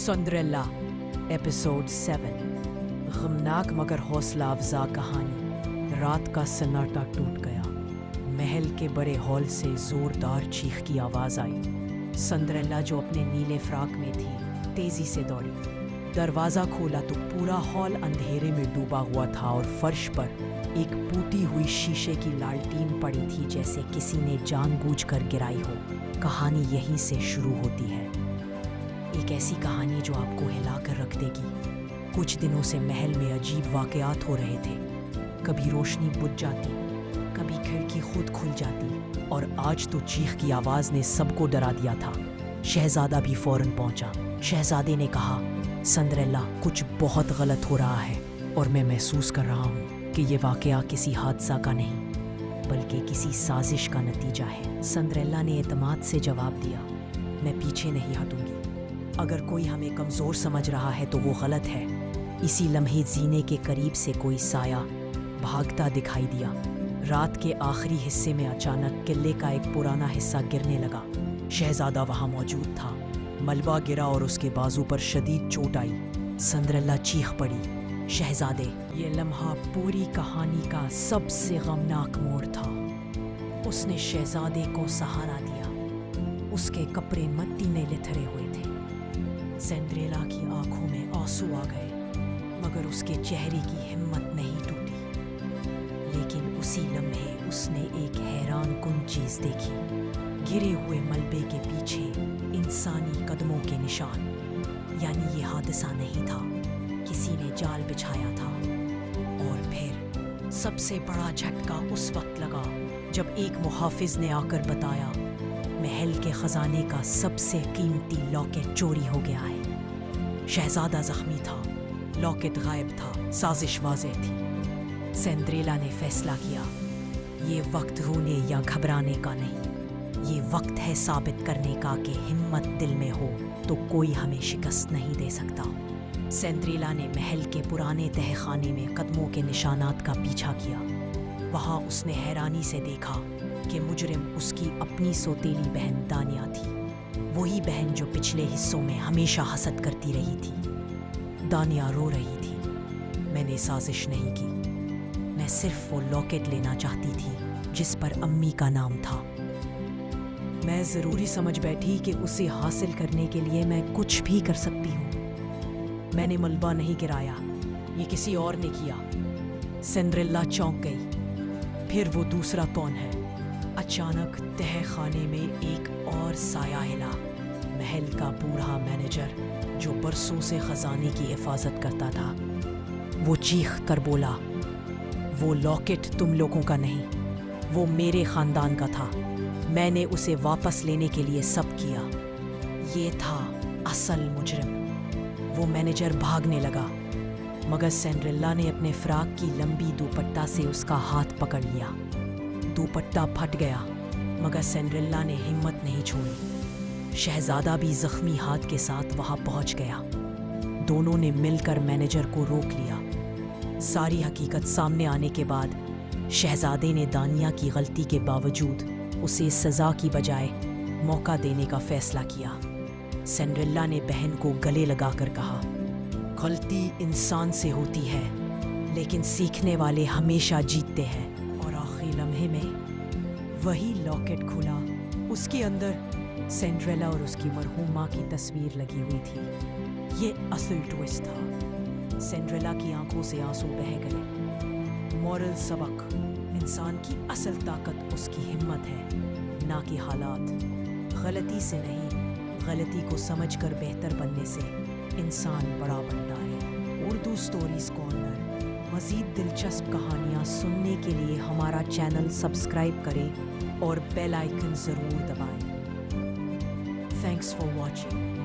Cinderella episode 7। गमनाक मगर हौसला अफजा कहानी। रात का सन्नाटा टूट गया। महल के बड़े हॉल से जोरदार चीख की आवाज आई। सिंड्रेला जो अपने नीले फ्रॉक में थी तेजी से दौड़ी। दरवाजा खोला तो पूरा हॉल अंधेरे में डूबा हुआ था और फर्श पर एक टूटी हुई शीशे की लालटीन पड़ी थी, जैसे किसी ने जानबूझकर गिराई हो। कहानी यहीं से शुरू होती है, एक ऐसी कहानी जो आपको हिला कर रख देगी। कुछ दिनों से महल में अजीब वाकयात हो रहे थे। कभी रोशनी बुझ जाती, कभी खिड़की खुद खुल जाती, और आज तो चीख की आवाज ने सबको डरा दिया था। शहजादा भी फौरन पहुंचा। शहजादे ने कहा, सिंड्रेला, कुछ बहुत गलत हो रहा है और मैं महसूस कर रहा हूँ कि ये वाकया किसी हादसा का नहीं बल्कि किसी साजिश का नतीजा है। सिंड्रेला ने एतमाद से जवाब दिया, मैं पीछे नहीं हटूंगी। अगर कोई हमें कमज़ोर समझ रहा है तो वो गलत है। इसी लम्हे जीने के करीब से कोई साया भागता दिखाई दिया। रात के आखिरी हिस्से में अचानक किले का एक पुराना हिस्सा गिरने लगा। शहजादा वहाँ मौजूद था। मलबा गिरा और उसके बाजू पर शदीद चोट आई। सिंड्रेला चीख पड़ी, शहजादे! ये लम्हा पूरी कहानी का सबसे गमनाक मोड़ था। उसने शहजादे को सहारा दिया। उसके कपड़े मिट्टी में लिथरे हुए थे। सिंड्रेला की आंखों में आंसू आ गए, मगर उसके चेहरे की हिम्मत नहीं टूटी। लेकिन उसी लम्हे उसने एक हैरान कुन चीज देखी। गिरे हुए मलबे के पीछे इंसानी कदमों के निशान। यानी ये हादसा नहीं था, किसी ने जाल बिछाया था। और फिर सबसे बड़ा झटका उस वक्त लगा जब एक मुहाफिज ने आकर बताया, महल के खजाने का सबसे कीमती लॉकेट चोरी हो गया है। शहजादा जख्मी था, लॉकेट गायब था, साजिश वाज़ेह थी। सिंड्रेला ने फैसला किया, ये वक्त रोने या घबराने का नहीं, ये वक्त है साबित करने का कि हिम्मत दिल में हो तो कोई हमें शिकस्त नहीं दे सकता। सिंड्रेला ने महल के पुराने तहखाने में कदमों के निशानात का पीछा किया। वहाँ उसने हैरानी से देखा कि मुजरिम उसकी अपनी सौतेली बहन दानिया थी। वही बहन जो पिछले हिस्सों में हमेशा हसद करती रही थी। दानिया रो रही थी, मैंने साजिश नहीं की, मैं सिर्फ वो लॉकेट लेना चाहती थी जिस पर अम्मी का नाम था। मैं ज़रूरी समझ बैठी कि उसे हासिल करने के लिए मैं कुछ भी कर सकती हूँ। मैंने मलबा नहीं गिराया, ये किसी और ने किया। सिंड्रेला चौंक गई। फिर वो दूसरा कौन है? अचानक तहखाने में एक और साया हिला। महल का बूढ़ा मैनेजर जो बरसों से खजाने की हिफाजत करता था। वो चीख कर बोला, वो लॉकेट तुम लोगों का नहीं, वो मेरे खानदान का था। मैंने उसे वापस लेने के लिए सब किया। ये था असल मुजरिम। वो मैनेजर भागने लगा, मगर सिंड्रेला ने अपने फ्रॉक की लंबी दुपट्टा से उसका हाथ पकड़ लिया। दुपट्टा फट गया, मगर सिंड्रेला ने हिम्मत नहीं छोड़ी। शहजादा भी जख्मी हाथ के साथ वहां पहुंच गया। दोनों ने मिलकर मैनेजर को रोक लिया। सारी हकीकत सामने आने के बाद शहजादे ने दानिया की गलती के बावजूद उसे सजा की बजाय मौका देने का फैसला किया। सिंड्रेला ने बहन को गले लगाकर कहा, गलती इंसान से होती है, लेकिन सीखने वाले हमेशा जीतते हैं। और आखिरी लम्हे में वही लॉकेट खुला। उसके अंदर सिंड्रेला और उसकी मरहूम माँ की तस्वीर लगी हुई थी। ये असल ट्विस्ट था। सिंड्रेला की आंखों से आंसू बह गए। मॉरल सबक, इंसान की असल ताकत उसकी हिम्मत है, ना कि हालात। गलती से नहीं, गलती को समझकर बेहतर बनने से इंसान बड़ा बनता है। Urdu stories corner. मज़ीद दिलचस्प कहानियाँ सुनने के लिए हमारा चैनल सब्सक्राइब करें और बेल आइकन ज़रूर दबाएं। Thanks for watching.